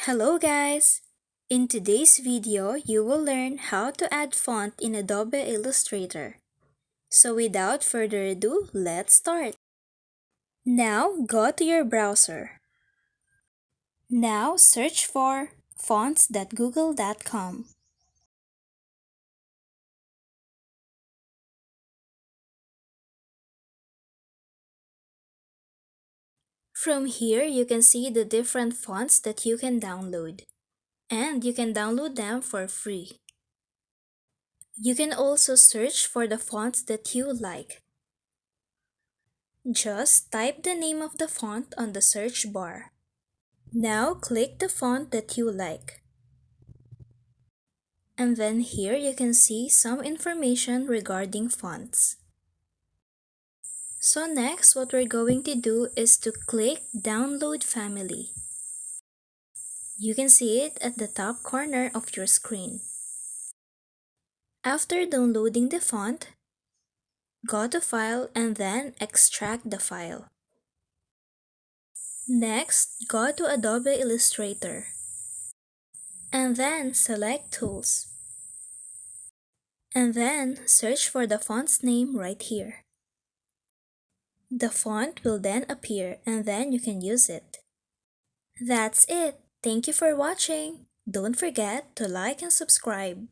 Hello guys! In today's video, you will learn how to add font in Adobe Illustrator. So without further ado, let's start. Now go to your browser. Now search for fonts.google.com. From here, you can see the different fonts that you can download. And you can download them for free. You can also search for the fonts that you like. Just type the name of the font on the search bar. Now click the font that you like. And then here you can see some information regarding fonts. So next, what we're going to do is to click Download Family. You can see it at the top corner of your screen. After downloading the font, go to File and then extract the file. Next, go to Adobe Illustrator. And then select Tools. And then search for the font's name right here. The font will then appear and then you can use it. That's it. Thank you for watching. Don't forget to like and subscribe.